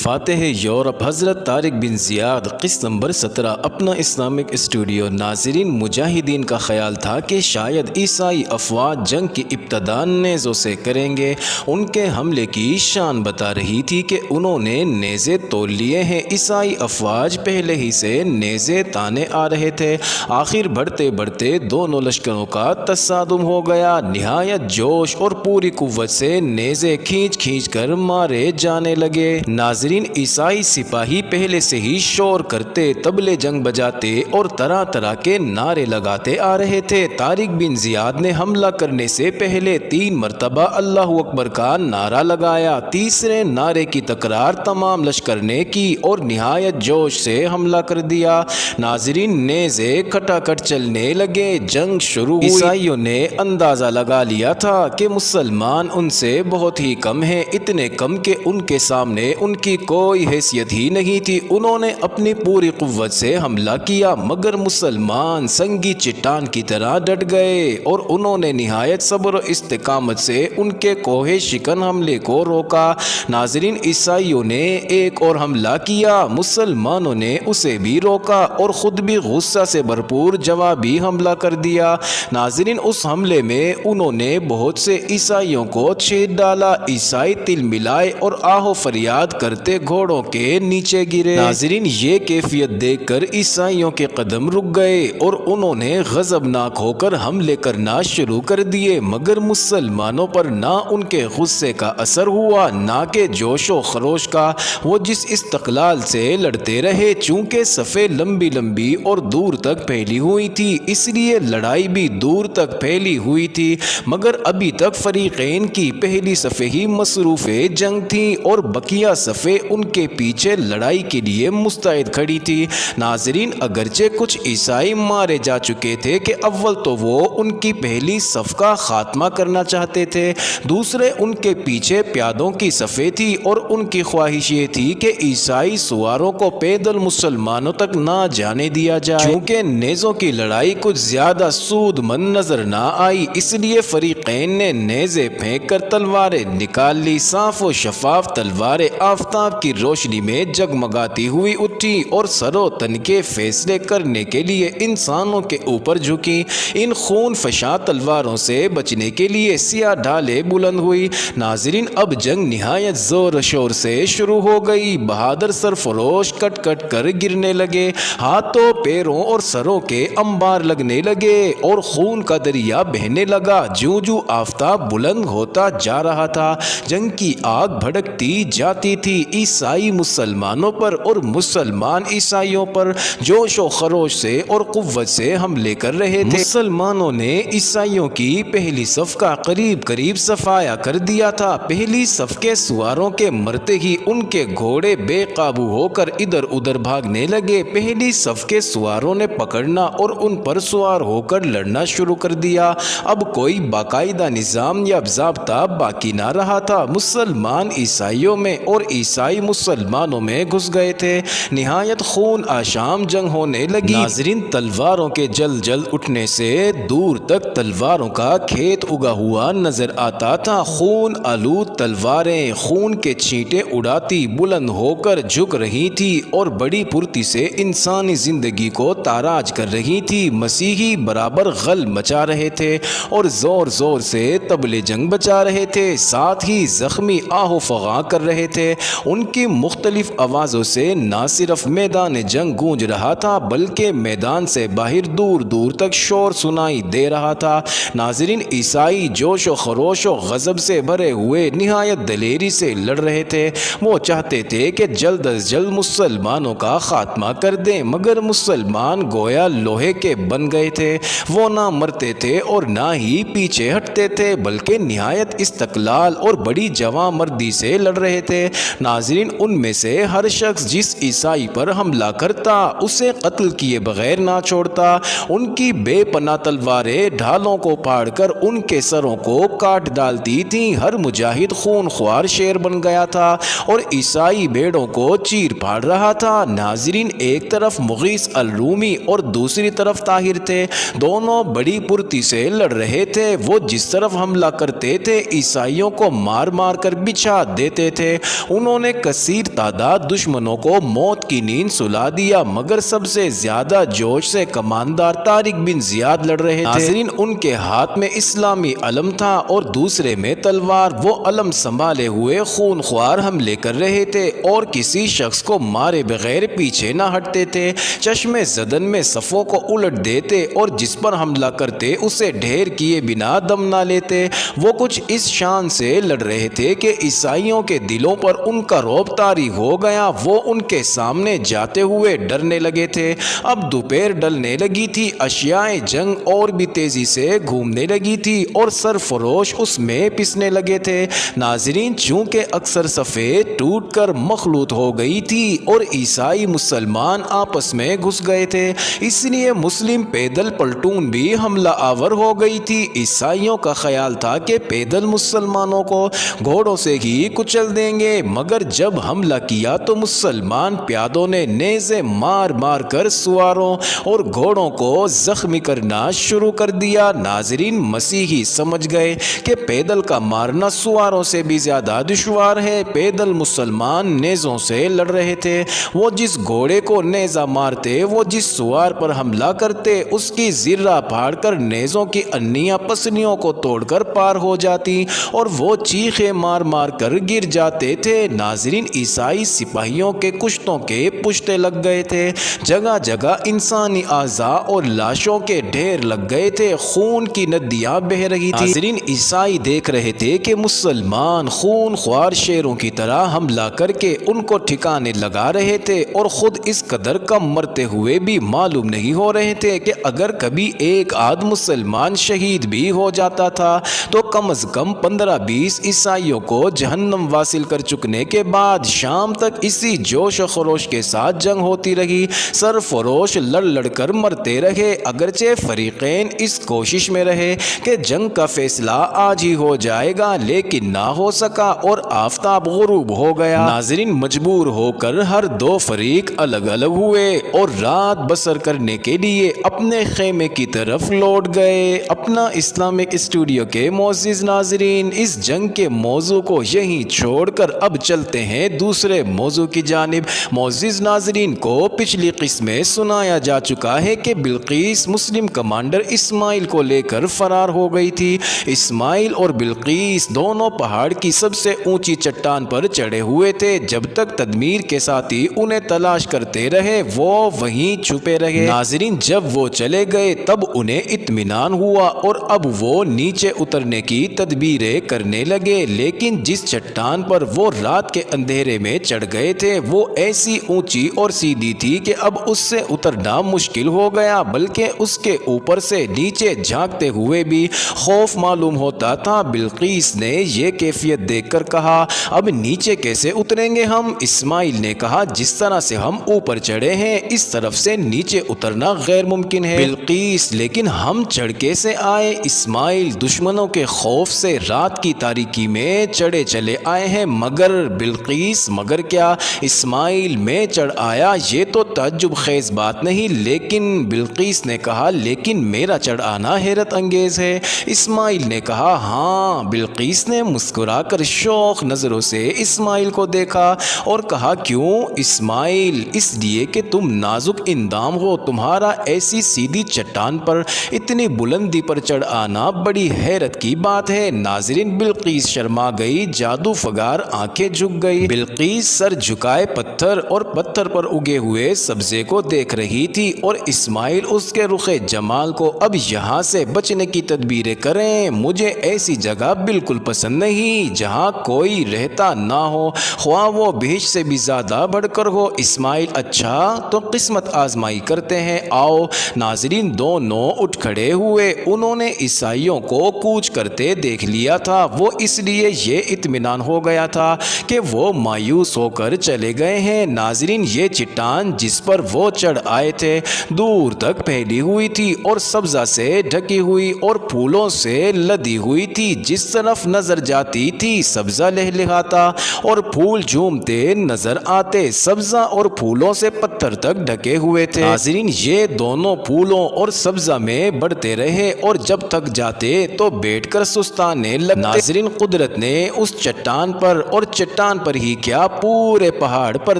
فاتح یورپ حضرت طارق بن زیاد قسط نمبر 17 اپنا اسلامک اسٹوڈیو۔ ناظرین، مجاہدین کا خیال تھا کہ شاید عیسائی افواج جنگ کی ابتدا نیزوں سے کریں گے۔ ان کے حملے کی شان بتا رہی تھی کہ انہوں نے نیزے تول لیے ہیں۔ عیسائی افواج پہلے ہی سے نیزے تانے آ رہے تھے۔ آخر بڑھتے بڑھتے دونوں لشکروں کا تصادم ہو گیا۔ نہایت جوش اور پوری قوت سے نیزے کھینچ کھینچ کر مارے جانے لگے۔ ناظرین، عیسائی سپاہی پہلے سے ہی شور کرتے، طبلے جنگ بجاتے اور طرح طرح کے نعرے لگاتے آ رہے تھے۔ طارق بن زیاد نے حملہ کرنے سے پہلے 3 مرتبہ اللہ اکبر کا نعرہ لگایا۔ تیسرے نعرے کی تکرار تمام لشکر نے کی اور نہایت جوش سے حملہ کر دیا۔ ناظرین، نیزے کھٹاکھٹ چلنے لگے، جنگ شروع ہوئی۔ عیسائیوں نے اندازہ لگا لیا تھا کہ مسلمان ان سے بہت ہی کم ہیں، اتنے کم کہ ان کے سامنے ان کی کوئی حیثیت ہی نہیں تھی۔ انہوں نے اپنی پوری قوت سے حملہ کیا، مگر مسلمان سنگی چٹان کی طرح ڈٹ گئے اور انہوں نے نہایت صبر و استقامت سے ان کے کوہ شکن حملے کو روکا۔ ناظرین، عیسائیوں نے ایک اور حملہ کیا، مسلمانوں نے اسے بھی روکا اور خود بھی غصہ سے بھرپور جوابی حملہ کر دیا۔ ناظرین، اس حملے میں انہوں نے بہت سے عیسائیوں کو چھید ڈالا۔ عیسائی تل ملائے اور آہ و فریاد کرتے گھوڑوں کے نیچے گرے۔ ناظرین، یہ کیفیت دیکھ کر عیسائیوں کے قدم رک گئے اور انہوں نے غضبناک ہو کر حملے کرنا شروع کر دیے، مگر مسلمانوں پر نہ ان کے غصے کا اثر ہوا نہ کہ جوش و خروش کا۔ وہ جس استقلال سے لڑتے رہے، چونکہ صفیں لمبی لمبی اور دور تک پھیلی ہوئی تھی، اس لیے لڑائی بھی دور تک پھیلی ہوئی تھی، مگر ابھی تک فریقین کی پہلی صفیں ہی مصروف جنگ تھیں اور بقیہ صفیں ان کے پیچھے لڑائی کے لیے مستعد کھڑی تھی۔ ناظرین، اگرچہ کچھ عیسائی مارے جا چکے تھے کہ اول تو وہ ان کی پہلی صف کا خاتمہ کرنا چاہتے تھے، دوسرے ان کے پیچھے پیادوں کی صفیں تھی اور ان کی خواہش یہ تھی کہ عیسائی سواروں کو پیدل مسلمانوں تک نہ جانے دیا جائے۔ چونکہ نیزوں کی لڑائی کچھ زیادہ سود مند نظر نہ آئی، اس لیے فریقین نے نیزے پھینک کر تلواریں نکال لی۔ صاف و شفاف تلواریں آفتاب کی روشنی میں جگمگاتی ہوئی اٹھی اور سر و تن کے فیصلے کرنے کے لیے انسانوں کے اوپر جھکی۔ ان خون فشاں تلواروں سے بچنے کے لیے سیاہ ڈھالیں بلند ہوئی۔ ناظرین، اب جنگ نہایت زور و شور سے شروع ہو گئی۔ بہادر سرفروش کٹ کٹ کر گرنے لگے، ہاتھوں پیروں اور سروں کے انبار لگنے لگے اور خون کا دریا بہنے لگا۔ جوں جوں آفتاب بلند ہوتا جا رہا تھا، جنگ کی آگ بھڑکتی جاتی تھی۔ عیسائی مسلمانوں پر اور مسلمان عیسائیوں پر جوش و خروش سے اور قوت سے حملے کر رہے تھے۔ مسلمانوں نے عیسائیوں کی پہلی صف کا قریب قریب صفایا کر دیا تھا۔ پہلی صف کے سواروں کے مرتے ہی ان کے گھوڑے بے قابو ہو کر ادھر ادھر بھاگنے لگے۔ پہلی صف کے سواروں نے پکڑنا اور ان پر سوار ہو کر لڑنا شروع کر دیا۔ اب کوئی باقاعدہ نظام یا ضابطہ باقی نہ رہا تھا۔ مسلمان عیسائیوں میں اور عیسائی مسلمانوں میں گھس گئے تھے۔ نہایت خون آشام جنگ ہونے لگی۔ ناظرین، تلواروں کے جل جل اٹھنے سے دور تک تلواروں کا کھیت اگا ہوا نظر آتا تھا۔ خون آلود تلواریں خون کے چھینٹے اڑاتی بلند ہو کر جھک رہی تھی اور بڑی پھرتی سے انسانی زندگی کو تاراج کر رہی تھی۔ مسیحی برابر غل مچا رہے تھے اور زور زور سے طبلے جنگ بجا رہے تھے، ساتھ ہی زخمی آہ و فغاں کر رہے تھے۔ ان کی مختلف آوازوں سے نہ صرف میدان جنگ گونج رہا تھا بلکہ میدان سے باہر دور دور تک شور سنائی دے رہا تھا۔ ناظرین، عیسائی جوش و خروش و غضب سے بھرے ہوئے نہایت دلیری سے لڑ رہے تھے۔ وہ چاہتے تھے کہ جلد از جلد مسلمانوں کا خاتمہ کر دیں، مگر مسلمان گویا لوہے کے بن گئے تھے۔ وہ نہ مرتے تھے اور نہ ہی پیچھے ہٹتے تھے بلکہ نہایت استقلال اور بڑی جواں مردی سے لڑ رہے تھے۔ ناظرین، ان میں سے ہر شخص جس عیسائی پر حملہ کرتا اسے قتل کیے بغیر نہ چھوڑتا۔ ان کی بے پناہ تلواریں ڈھالوں کو پھاڑ کر ان کے سروں کو کاٹ ڈالتی تھیں۔ ہر مجاہد خون خوار شیر بن گیا تھا اور عیسائی بھیڑوں کو چیر پھاڑ رہا تھا۔ ناظرین، ایک طرف مغیث الرومی اور دوسری طرف طاہر تھے، دونوں بڑی پھرتی سے لڑ رہے تھے۔ وہ جس طرف حملہ کرتے تھے عیسائیوں کو مار مار کر بچھا دیتے تھے۔ انہوں نے کثیر تعداد دشمنوں کو موت کی نیند سلا دیا، مگر سب سے زیادہ جوش سے کماندار طارق بن زیاد لڑ رہے تھے۔ ناظرین، ان کے ہاتھ میں اسلامی علم تھا اور دوسرے میں تلوار۔ وہ علم سنبھالے ہوئے خون خوار حملے کر رہے تھے اور کسی شخص کو مارے بغیر پیچھے نہ ہٹتے تھے۔ چشمے زدن میں صفوں کو الٹ دیتے اور جس پر حملہ کرتے اسے ڈھیر کیے بنا دم نہ لیتے۔ وہ کچھ اس شان سے لڑ رہے تھے کہ عیسائیوں کے دلوں پر ان کا رعب طاری ہو گیا۔ وہ ان کے سامنے جاتے ہوئے ڈرنے لگے تھے۔ اب دوپہر ڈلنے لگی تھی، اشیاء جنگ اور بھی تیزی سے گھومنے لگی تھی اور سرفروش اس میں پسنے لگے تھے۔ ناظرین، چونکہ اکثر صفیں ٹوٹ کر مخلوط ہو گئی تھی اور عیسائی مسلمان آپس میں گھس گئے تھے، اس لیے مسلم پیدل پلٹون بھی حملہ آور ہو گئی تھی۔ عیسائیوں کا خیال تھا کہ پیدل مسلمانوں کو گھوڑوں سے ہی کچل دیں گے، مگر جب حملہ کیا تو مسلمان پیادوں نے نیزے مار مار کر سواروں اور گھوڑوں کو زخمی کرنا شروع کر دیا۔ ناظرین، مسیحی سمجھ گئے کہ پیدل کا مارنا سواروں سے بھی زیادہ دشوار ہے۔ پیدل مسلمان نیزوں سے لڑ رہے تھے۔ وہ جس گھوڑے کو نیزہ مارتے، وہ جس سوار پر حملہ کرتے، اس کی زرہ پھاڑ کر نیزوں کی انیاں پسلیوں کو توڑ کر پار ہو جاتی اور وہ چیخے مار مار کر گر جاتے تھے۔ ناظرین، عیسائی سپاہیوں کے کشتوں کے پشتے لگ گئے تھے۔ جگہ جگہ انسانی اعضاء اور لاشوں کے ڈھیر لگ گئے تھے، خون کی ندیاں بہہ رہی تھی۔ ناظرین، عیسائی دیکھ رہے تھے کہ مسلمان خون خوار شیروں کی طرح حملہ کر کے ان کو ٹھکانے لگا رہے تھے اور خود اس قدر کم مرتے ہوئے بھی معلوم نہیں ہو رہے تھے کہ اگر کبھی ایک آدھ مسلمان شہید بھی ہو جاتا تھا تو کم از کم 15-20 عیسائیوں کو جہنم واصل کر چکنے کے بعد شام تک اسی جوش و خروش کے ساتھ جنگ ہوتی رہی۔ سرفروش لڑ لڑ کر مرتے رہے، اگرچہ فریقین اس کوشش میں رہے کہ جنگ کا فیصلہ آج ہی ہو جائے گا، لیکن نہ ہو سکا اور آفتاب غروب ہو گیا۔ ناظرین، مجبور ہو کر ہر دو فریق الگ الگ ہوئے اور رات بسر کرنے کے لیے اپنے خیمے کی طرف لوٹ گئے۔ اپنا اسلامک اسٹوڈیو کے معزز ناظرین، اس جنگ کے موضوع کو یہیں چھوڑ کر اب چلتے ہیں دوسرے موضوع کی جانب۔ معزز ناظرین کو پچھلی قسم میں سنایا جا چکا ہے کہ بلقیس مسلم کمانڈر اسماعیل کو لے کر فرار ہو گئی تھی۔ اسماعیل اور بلقیس دونوں پہاڑ کی سب سے اونچی چٹان پر چڑھے ہوئے تھے۔ جب تک تدمیر کے ساتھی انہیں تلاش کرتے رہے وہ وہیں چھپے رہے۔ ناظرین، جب وہ چلے گئے تب انہیں اطمینان ہوا اور اب وہ نیچے اترنے کی تدبیریں کرنے لگے، لیکن جس چٹان پر وہ رات کے اندھیرے میں چڑھ گئے تھے وہ ایسی اونچی اور سیدھی تھی کہ اب اس سے اترنا مشکل ہو گیا، بلکہ اس کے اوپر سے نیچے جھانکتے ہوئے بھی خوف معلوم ہوتا تھا۔ بلقیس نے یہ کیفیت دیکھ کر کہا، اب نیچے کیسے اتریں گے ہم؟ اسماعیل نے کہا، جس طرح سے ہم اوپر چڑھے ہیں اس طرف سے نیچے اترنا غیر ممکن ہے۔ بلقیس، لیکن ہم چڑھ کیسے آئے؟ اسماعیل، دشمنوں کے خوف سے رات کی تاریکی میں چڑھے چلے آئے ہیں۔ مگر بلقیس، مگر کیا؟ اسماعیل، میں چڑھ آیا، یہ تو تعجب خیز بات نہیں، لیکن بلقیس نے کہا، لیکن میرا چڑھ آنا حیرت انگیز ہے۔ اسماعیل نے کہا، ہاں۔ بلقیس نے مسکرا کر شوق نظروں سے اسماعیل کو دیکھا اور کہا، کیوں؟ اسماعیل، اس لیے کہ تم نازک اندام ہو، تمہارا ایسی سیدھی چٹان پر اتنی بلندی پر چڑھ آنا بڑی حیرت کی بات ہے۔ ناظرین، بلقیس شرما گئی، جادو فگار آنکھیں جھک گئی۔ بلقیس سر جھکائے پتھر اور پتھر پر اگے ہوئے سبزے کو دیکھ رہی تھی اور اسماعیل اس کے رخ جمال کو، اب یہاں سے بچنے کی تدبیریں کریں، مجھے ایسی جگہ بالکل پسند نہیں جہاں کوئی رہتا نہ ہو، خواہ وہ بہشت سے بھی زیادہ بڑھ کر ہو۔ اسماعیل، اچھا تو قسمت آزمائی کرتے ہیں، آؤ۔ ناظرین، دونوں اٹھ کھڑے ہوئے۔ انہوں نے عیسائیوں کو کوچ کرتے دیکھ لیا تھا، وہ اس لیے یہ اطمینان ہو گیا تھا کہ وہ مایوس ہو کر چلے گئے ہیں۔ ناظرین، یہ چٹان جس پر وہ چڑھ آئے تھے دور تک پھیلی ہوئی تھی اور سبزہ سے ڈھکی ہوئی اور پھولوں سے لدی ہوئی تھی۔ جس طرف نظر جاتی تھی سبزہ لہلہاتا اور پھول جھومتے نظر آتے، سبزہ اور پھولوں سے پتھر تک ڈھکے ہوئے تھے۔ ناظرین، یہ دونوں پھولوں اور سبزہ میں بڑھتے رہے اور جب تک جاتے تو بیٹھ کر سستانے لگتے۔ ناظرین، قدرت نے اس چٹان پر اور چٹان پر ہی کیا پورے پہاڑ پر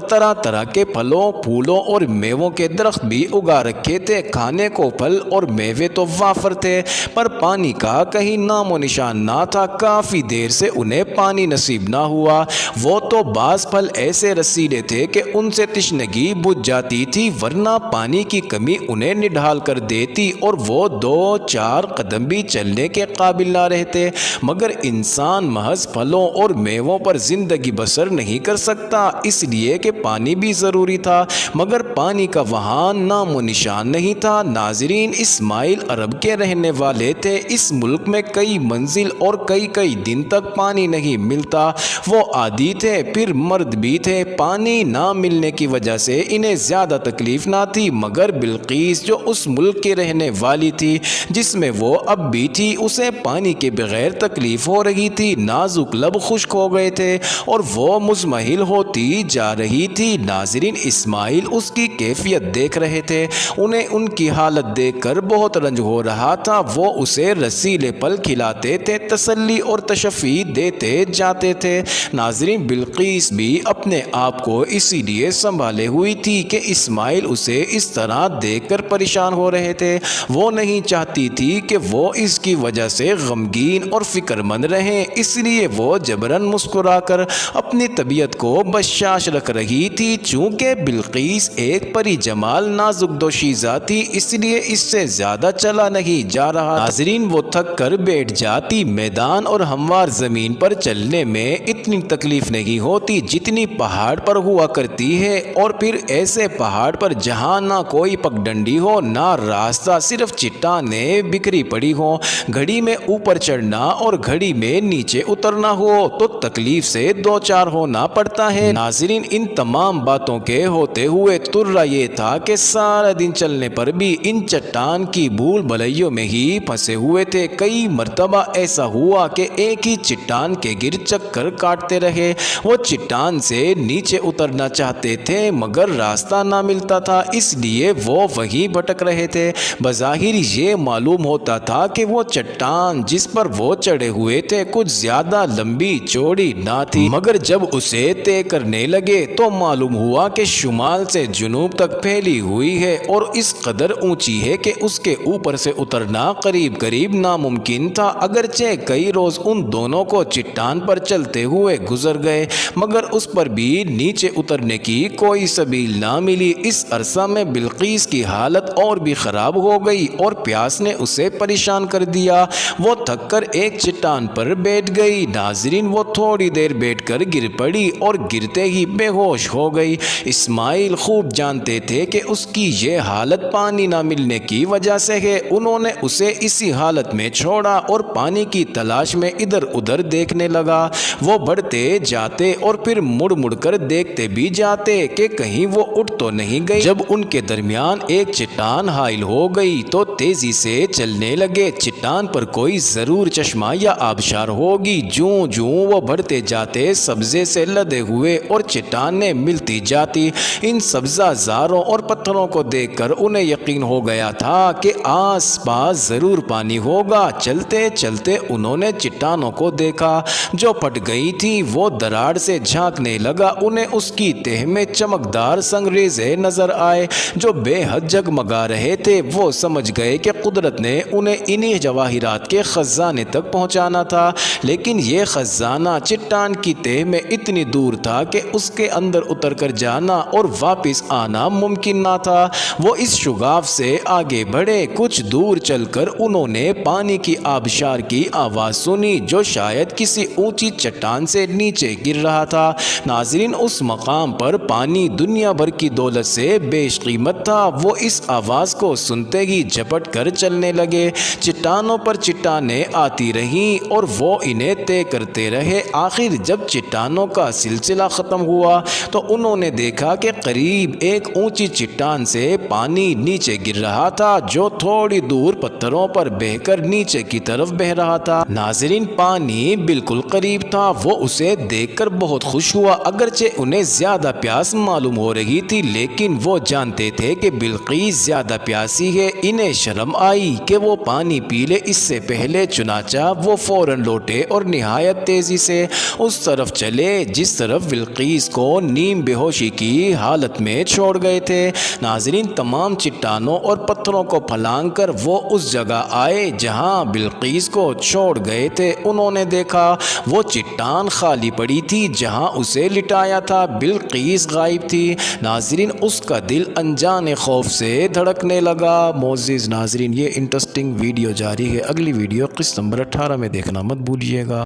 طرح طرح کے پھلوں پھولوں اور میووں کے درخت بھی اگا رکھے تھے۔ کھانے کو پھل اور میوے تو وافر تھے، پر پانی کا کہیں نام و نشان نہ تھا۔ کافی دیر سے انہیں پانی نصیب نہ ہوا۔ وہ تو بعض پھل ایسے رسیلے تھے کہ ان سے تشنگی بجھ جاتی تھی، ورنہ پانی کی کمی انہیں نڈھال کر دیتی اور وہ 2-4 قدم بھی چلنے کے قابل نہ رہتے۔ مگر انسان محض پھلوں اور میووں پر زندگی بسر نہیں کر سکتا، اس لیے کہ پانی بھی ضروری تھا، مگر پانی کا وہاں نام و نشان نہیں تھا۔ ناظرین، اسماعیل عرب کے رہنے والے تھے۔ اس ملک میں کئی منزل اور کئی دن تک پانی نہیں ملتا۔ وہ عادی تھے، پھر مرد بھی تھے۔ پانی نہ ملنے کی وجہ سے انہیں زیادہ تکلیف نہ تھی، مگر بلقیس جو اس ملک کی رہنے والی تھی جس میں وہ اب بھی تھی، اسے پانی کے بغیر تکلیف ہو رہی تھی۔ نازک لب خشک ہو گئے تھے اور وہ مزمحل ہوتی جا رہی تھی۔ ناظرین، اسماعیل اس کی کیفیت دیکھ رہے تھے۔ انہیں ان کی حالت دیکھ کر بہت رنج ہو رہا تھا۔ وہ اسے رسیلے پھل کھلاتے تھے، تسلی اور تشفی دیتے جاتے تھے۔ ناظرین، بلقیس بھی اپنے آپ کو اسی لیے سنبھالے ہوئی تھی کہ اسماعیل اسے اس طرح دیکھ کر پریشان ہو رہے تھے۔ وہ نہیں چاہتی تھی کہ وہ اس کی وجہ سے غمگین اور فکر مند رہیں، اس لیے وہ جبراً مسکرا کر اپنی طبیعت کو بشاش رکھ رہی تھی۔ چونکہ بلقیس ایک پری جمال نازک دوشیزہ تھی، اس لیے اس سے زیادہ چلا نہیں جا رہا۔ ناظرین، وہ تھک کر بیٹھ جاتی۔ میدان اور ہموار زمین پر چلنے میں اتنی تکلیف نہیں ہوتی جتنی پہاڑ پر ہوا کرتی ہے، اور پھر ایسے پہاڑ پر جہاں نہ کوئی پگڈنڈی ہو، نہ راستہ، صرف چٹانیں بکھری پڑی ہوں۔ گھڑی میں اوپر چڑھنا اور گھڑی میں نیچے اترنا ہو تو تکلیف سے دو چار ہونا پڑتا ہے۔ ناظرین، ان تمام باتوں کے ہوتے ہوئے ترا یہ تھا کہ سارا دن چلنے پر بھی ان چٹان کی بھول بھلائیوں میں ہی پھنسے ہوئے تھے۔ کئی مرتبہ ایسا ہوا کہ ایک ہی چٹان کے گرد چکر کاٹتے رہے۔ وہ چٹان سے نیچے اترنا چاہتے تھے مگر راستہ نہ ملتا تھا، اس لیے وہ وہیں بھٹک رہے تھے۔ بظاہر یہ معلوم ہوتا تھا کہ وہ چٹان جس پر وہ چڑھے ہوئے تھے کچھ زیادہ لمبی چوڑی نہ تھی، مگر جب اسے طے کرنے لگے تو معلوم ہوا کہ شمال سے جنوب تک پھیلی ہوئی ہے اور اس قدر اونچی ہے کہ اس کے اوپر سے اترنا قریب قریب ناممکن تھا۔ اگرچہ کئی روز ان دونوں کو چٹان پر چلتے ہوئے گزر گئے مگر اس پر بھی نیچے اترنے کی کوئی سبیل نہ ملی۔ اس عرصہ میں بلقیس کی حالت اور بھی خراب ہو گئی اور پیاس نے اسے پریشان کر دیا۔ وہ تھک کر ایک چٹان پر بیٹھ گئی۔ ناظرین، وہ تھوڑی دیر بیٹھ کر گر پڑی اور گرتے ہی بے ہوش ہو گئی۔ اسماعیل خوب جانتے تھے کہ اس کی یہ حالت پانی نہ ملنے کی وجہ سے ہے۔ انہوں نے اسے اسی حالت میں چھوڑا اور پانی کی تلاش میں ادھر ادھر دیکھنے لگا۔ وہ بڑھتے جاتے اور پھر مڑ مڑ کر دیکھتے بھی جاتے کہ کہیں وہ اٹھ تو نہیں گئی۔ جب ان کے درمیان ایک چٹان حائل ہو گئی تو تیزی سے چلنے لگے۔ چٹان پر کوئی ضرور چشمہ یا آبشار ہوگی۔ جوں جوں وہ بڑھتے جاتے سبزے سے لدے ہوئے اور چٹانیں ملتی جاتی۔ ان سبزہ زاروں اور پتھروں کو دیکھ کر انہیں یقین ہو گیا تھا کہ آس پاس ضرور پانی ہوگا۔ چلتے چلتے انہوں نے چٹانوں کو دیکھا جو پھٹ گئی تھی۔ وہ دراڑ سے جھانکنے لگا۔ انہیں اس کی تہہ میں چمکدار سنگریزے نظر آئے جو بے حد جگمگا رہے تھے۔ وہ سمجھ گئے کہ قدرت نے انہیں انہی جواہرات کے خزانے تک پہنچانا تھا، لیکن یہ خزانہ چٹان کی تہہ میں اتنی دور تھا کہ اس کے اندر اتر کر جانا اور واپس آنا ممکن نہ تھا۔ وہ اس شگاف سے آگے بڑھے۔ کچھ دور چل کر انہوں نے پانی کی آبشار کی آواز سنی جو شاید کسی اونچی چٹان سے نیچے گر رہا تھا۔ ناظرین، اس مقام پر پانی دنیا بھر کی دولت سے بیش قیمت تھا۔ وہ اس آواز کو سنتے ہی جھپٹ کر چلنے لگے۔ چٹانوں پر چٹانیں آتی رہیں اور وہ انہیں طے کرتے رہے۔ آخر جب چٹانوں کا سلسلہ ختم ہوا تو انہوں نے دیکھا کہ قریب ایک اونچی چٹان سے پانی نیچے گر رہا تھا جو تھوڑی دور پتھروں پر بہہ کر نیچے کی طرف بہہ رہا تھا۔ ناظرین، پانی بالکل قریب تھا۔ وہ اسے دیکھ کر بہت خوش ہوا۔ اگرچہ انہیں زیادہ پیاس معلوم ہو رہی تھی لیکن وہ جانتے تھے کہ بلقیس زیادہ پیاسی ہے۔ انہیں شرم آئی کہ وہ پانی پی لے اس سے پہلے، چنانچہ وہ فوراً لوٹے اور نہایت تیزی سے اس طرف چلے چلے جس طرف بلقیس کو نیم بے ہوشی کی حالت میں چھوڑ گئے تھے۔ ناظرین، تمام چٹانوں اور پتھروں کو پھلانگ کر وہ اس جگہ آئے جہاں بلقیس کو چھوڑ گئے تھے۔ انہوں نے دیکھا وہ چٹان خالی پڑی تھی جہاں اسے لٹایا تھا، بلقیس غائب تھی۔ ناظرین، اس کا دل انجان خوف سے دھڑکنے لگا۔ معزز ناظرین، یہ انٹرسٹنگ ویڈیو جاری ہے، اگلی ویڈیو قسط نمبر 18 میں دیکھنا مت بھولیے گا۔